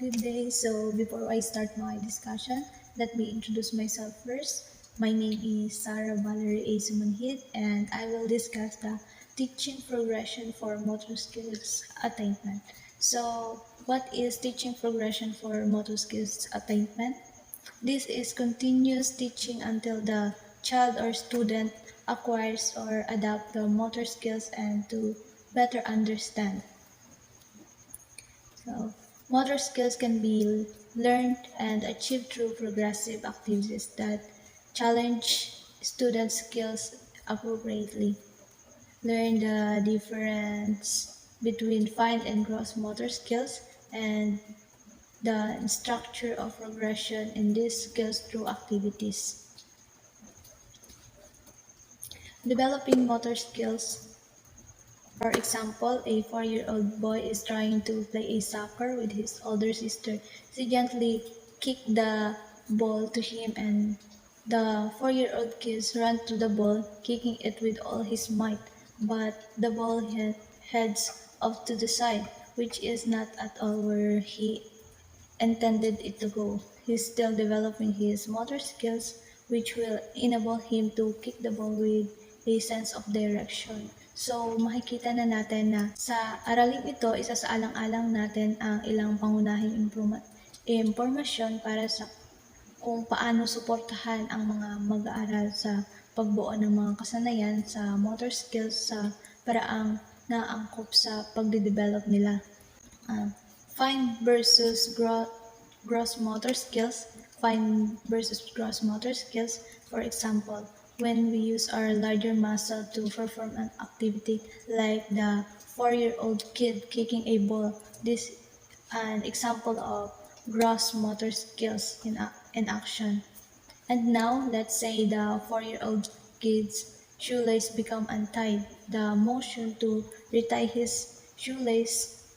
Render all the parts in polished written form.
good day. So before I start my discussion, let me introduce myself first. My name is Sarah Valerie A. Sumanhid, and I will discuss the teaching progression for motor skills attainment. So what is teaching progression for motor skills attainment? This is continuous teaching until the child or student acquires or adapts the motor skills and to better understand. So, motor skills can be learned and achieved through progressive activities that challenge students' skills appropriately. Learn the difference between fine and gross motor skills and the structure of progression in these skills through activities. Developing motor skills. For example, a 4-year-old boy is trying to play a soccer with his older sister. She gently kicked the ball to him and the 4-year-old kid ran to the ball, kicking it with all his might. But the ball heads off to the side, which is not at all where he intended it to go. He's still developing his motor skills, which will enable him to kick the ball with a sense of direction. So, makikita na natin na sa araling ito, isa sa alang-alang natin ang ilang pangunahing impormasyon para sa kung paano suportahan ang mga mag-aaral sa pagbuo ng mga kasanayan sa motor skills sa paraang naangkop sa pagde-develop nila. Fine versus gross motor skills. Fine versus gross motor skills. For example, when we use our larger muscle to perform an activity like the 4-year-old kid kicking a ball, this is an example of gross motor skills in action. And now, let's say the 4-year-old kid's shoelace become untied. The motion to retie his shoelace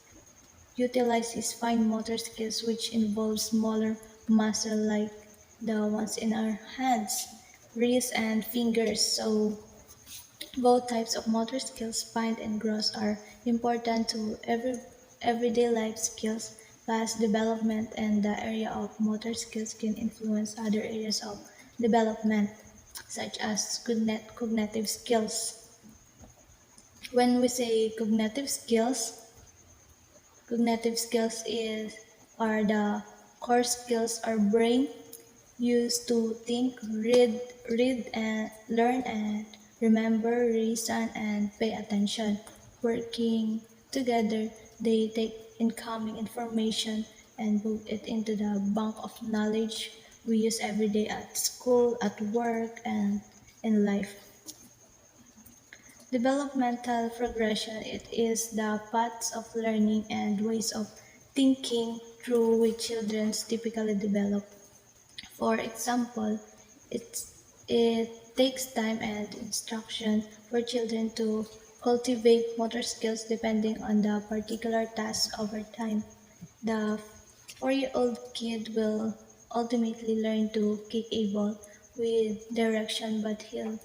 utilize his fine motor skills, which involves smaller muscle like the ones in our hands, wrists, and fingers. So both types of motor skills, fine and gross, are important to everyday life skills. Past development and the area of motor skills can influence other areas of development, such as cognitive skills. When we say cognitive skills are the core skills our brain use to think, read and learn and remember, reason and pay attention. Working together, they take incoming information and put it into the bank of knowledge we use every day at school, at work, and in life. Developmental progression, it is the paths of learning and ways of thinking through which children typically develop. For example, it takes time and instruction for children to cultivate motor skills depending on the particular task over time. The 4-year-old kid will ultimately learn to kick a ball with direction, but he'll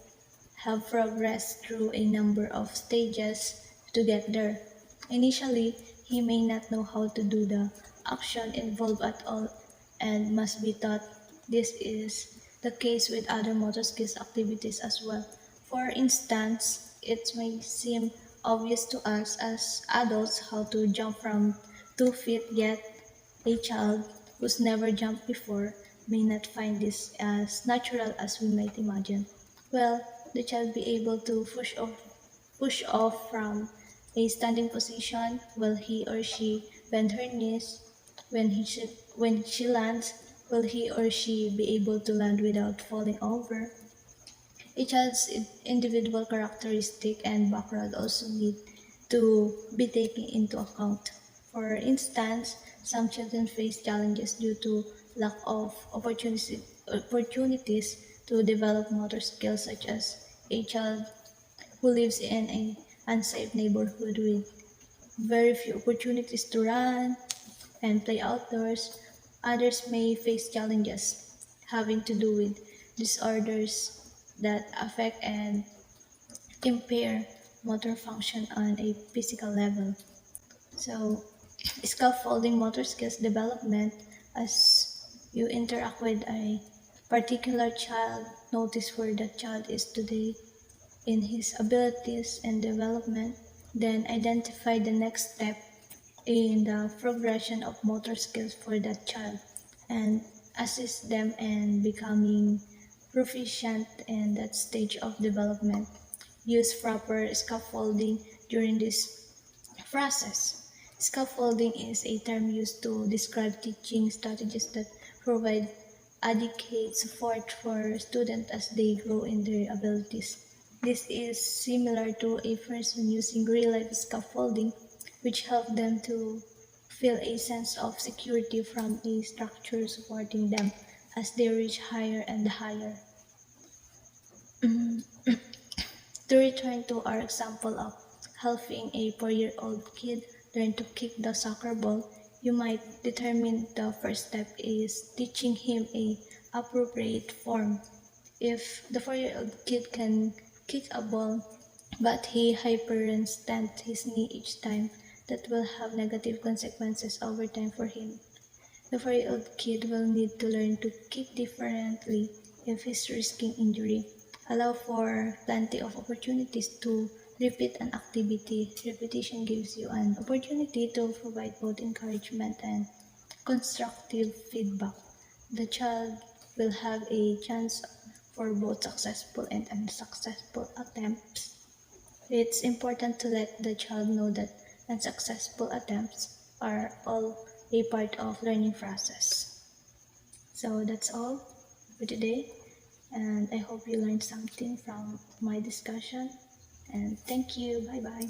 have progressed through a number of stages to get there. Initially, he may not know how to do the action involved at all and must be taught. This is the case with other motor skills activities as well. For instance, it may seem obvious to us as adults how to jump from 2 feet, yet a child who's never jumped before may not find this as natural as we might imagine. Well, the child be able to push off from a standing position while he or she bend her knees. When she lands, will he or she be able to land without falling over? A child's individual characteristic and background also need to be taken into account. For instance, some children face challenges due to lack of opportunities to develop motor skills, such as a child who lives in an unsafe neighborhood with very few opportunities to run and play outdoors. Others may face challenges having to do with disorders that affect and impair motor function on a physical level. So, Scaffolding motor skills development. As you interact with a particular child, notice where that child is today in his abilities and development, then identify the next step in the progression of motor skills for that child and assist them in becoming proficient in that stage of development. Use proper scaffolding during this process. Scaffolding is a term used to describe teaching strategies that provide adequate support for students as they grow in their abilities. This is similar to a person using real-life scaffolding, which help them to feel a sense of security from a structure supporting them as they reach higher and higher. To return to our example of helping a 4-year-old kid learn to kick the soccer ball, you might determine the first step is teaching him a appropriate form. If the 4-year-old kid can kick a ball but he hyperextends his knee each time, that will have negative consequences over time for him. The 4-year-old kid will need to learn to kick differently if he's risking injury. Allow for plenty of opportunities to repeat an activity. Repetition gives you an opportunity to provide both encouragement and constructive feedback. The child will have a chance for both successful and unsuccessful attempts. It's important to let the child know that unsuccessful attempts are all a part of learning process. So that's all for today, and I hope you learned something from my discussion. And thank you. Bye bye.